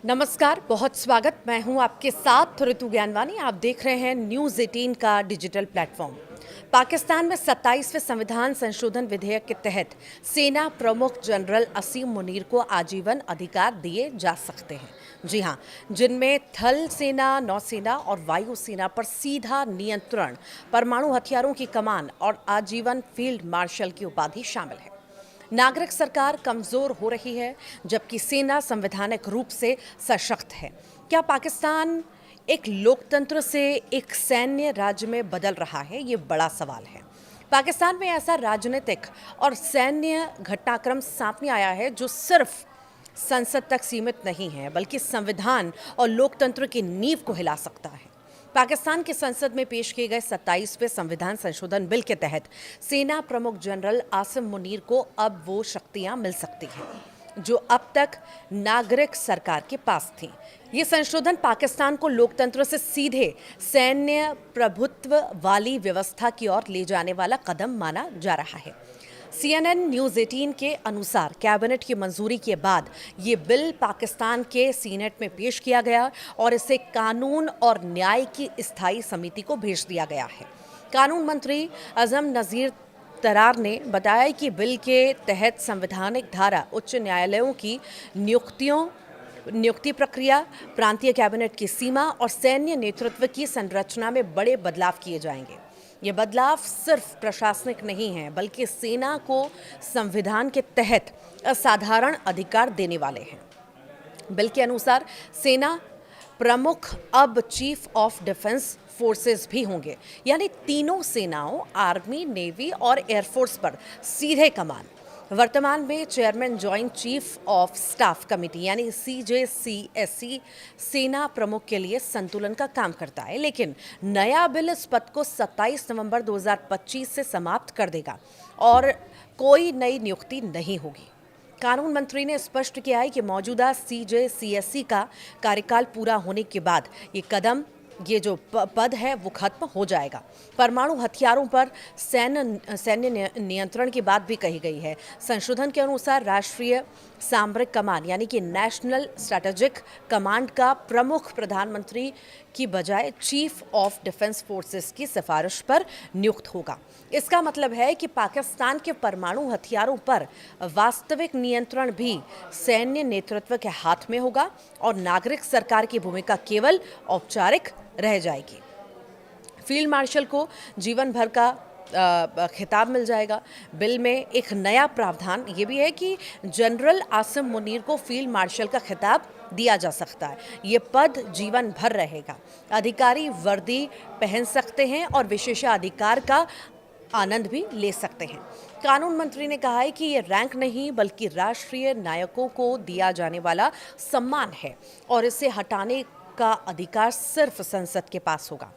नमस्कार, बहुत स्वागत। मैं हूं आपके साथ ऋतु ज्ञानवानी। आप देख रहे हैं न्यूज़ 18 का डिजिटल प्लेटफॉर्म। पाकिस्तान में 27वें संविधान संशोधन विधेयक के तहत सेना प्रमुख जनरल असीम मुनीर को आजीवन अधिकार दिए जा सकते हैं। जी हां, जिनमें थल सेना, नौसेना और वायु सेना पर सीधा नियंत्रण, परमाणु हथियारों की कमान और आजीवन फील्ड मार्शल की उपाधि शामिल है। नागरिक सरकार कमजोर हो रही है जबकि सेना संवैधानिक रूप से सशक्त है। क्या पाकिस्तान एक लोकतंत्र से एक सैन्य राज्य में बदल रहा है? ये बड़ा सवाल है। पाकिस्तान में ऐसा राजनीतिक और सैन्य घटनाक्रम सामने आया है जो सिर्फ संसद तक सीमित नहीं है बल्कि संविधान और लोकतंत्र की नींव को हिला सकता है। पाकिस्तान की संसद में पेश किए गए 27वें संविधान संशोधन बिल के तहत सेना प्रमुख जनरल आसिम मुनीर को अब वो शक्तियां मिल सकती हैं जो अब तक नागरिक सरकार के पास थीं। ये संशोधन पाकिस्तान को लोकतंत्र से सीधे सैन्य प्रभुत्व वाली व्यवस्था की ओर ले जाने वाला कदम माना जा रहा है। CNN न्यूज़ 18 के अनुसार कैबिनेट की मंजूरी के बाद ये बिल पाकिस्तान के सीनेट में पेश किया गया और इसे कानून और न्याय की स्थायी समिति को भेज दिया गया है। कानून मंत्री अजम नज़ीर तरार ने बताया कि बिल के तहत संवैधानिक धारा, उच्च न्यायालयों की नियुक्ति प्रक्रिया, प्रांतीय कैबिनेट की सीमा और सैन्य नेतृत्व की संरचना में बड़े बदलाव किए जाएंगे। ये बदलाव सिर्फ प्रशासनिक नहीं है बल्कि सेना को संविधान के तहत असाधारण अधिकार देने वाले हैं। बिल के अनुसार सेना प्रमुख अब चीफ ऑफ डिफेंस फोर्सेस भी होंगे, यानी तीनों सेनाओं, आर्मी, नेवी और एयरफोर्स पर सीधे कमान। वर्तमान में chairman joint chief of staff committee यानी CJCSC सेना प्रमुख के लिए संतुलन का काम करता है, लेकिन नया बिल इस पद को 27 नवंबर 2025 से समाप्त कर देगा और कोई नई नियुक्ति नहीं होगी। कानून मंत्री ने स्पष्ट किया है कि मौजूदा CJCSC का कार्यकाल पूरा होने के बाद ये जो पद है वो खत्म हो जाएगा। परमाणु हथियारों पर सैन्य नियंत्रण की बात भी कही गई है। संशोधन के अनुसार राष्ट्रीय सामरिक कमान यानी कि नेशनल स्ट्रैटेजिक कमांड का प्रमुख प्रधानमंत्री की बजाय चीफ ऑफ डिफेंस फोर्सेस की सिफारिश पर नियुक्त होगा। इसका मतलब है कि पाकिस्तान के परमाणु हथियारों पर वास्तविक नियंत्रण भी सैन्य नेतृत्व के हाथ में होगा और नागरिक सरकार की भूमिका केवल औपचारिक रह जाएगी। फील्ड मार्शल को जीवन भर का खिताब मिल जाएगा। बिल में एक नया प्रावधान ये भी है कि जनरल आसिम मुनीर को फील्ड मार्शल का खिताब दिया जा सकता है। ये पद जीवन भर रहेगा। अधिकारी वर्दी पहन सकते हैं और विशेषाधिकार का आनंद भी ले सकते हैं। कानून मंत्री ने कहा है कि ये रैंक नहीं बल्कि राष्ट्रीय नायकों को दिया जाने वाला सम्मान है और इसे हटाने का अधिकार सिर्फ संसद के पास होगा।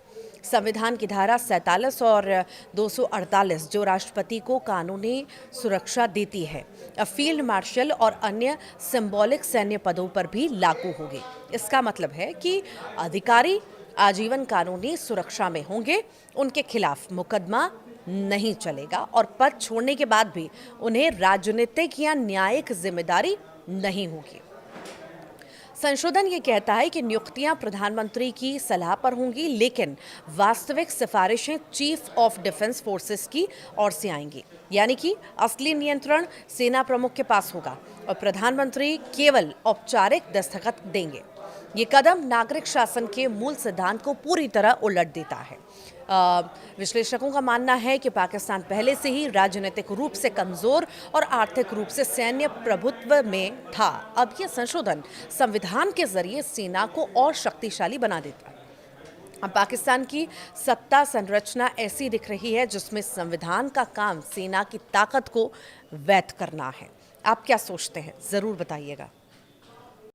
संविधान की धारा 47 और 248 जो राष्ट्रपति को कानूनी सुरक्षा देती है, फील्ड मार्शल और अन्य सिंबॉलिक सैन्य पदों पर भी लागू होगी। इसका मतलब है कि अधिकारी आजीवन कानूनी सुरक्षा में होंगे, उनके खिलाफ मुकदमा नहीं चलेगा और पद छोड़ने के बाद भी उन्हें राजनीतिक या न्यायिक जिम्मेदारी नहीं होगी। संशोधन ये कहता है कि नियुक्तियां प्रधानमंत्री की सलाह पर होंगी, लेकिन वास्तविक सिफारिशें चीफ ऑफ डिफेंस फोर्सेस की ओर से आएंगी, यानी कि असली नियंत्रण सेना प्रमुख के पास होगा और प्रधानमंत्री केवल औपचारिक दस्तखत देंगे। ये कदम नागरिक शासन के मूल सिद्धांत को पूरी तरह उलट देता है। विश्लेषकों का मानना है कि पाकिस्तान पहले से ही राजनीतिक रूप से कमजोर और आर्थिक रूप से सैन्य प्रभुत्व में था। अब यह संशोधन संविधान के जरिए सेना को और शक्तिशाली बना देता है। अब पाकिस्तान की सत्ता संरचना ऐसी दिख रही है जिसमें संविधान का काम सेना की ताकत को वैध करना है। आप क्या सोचते हैं? जरूर बताइएगा।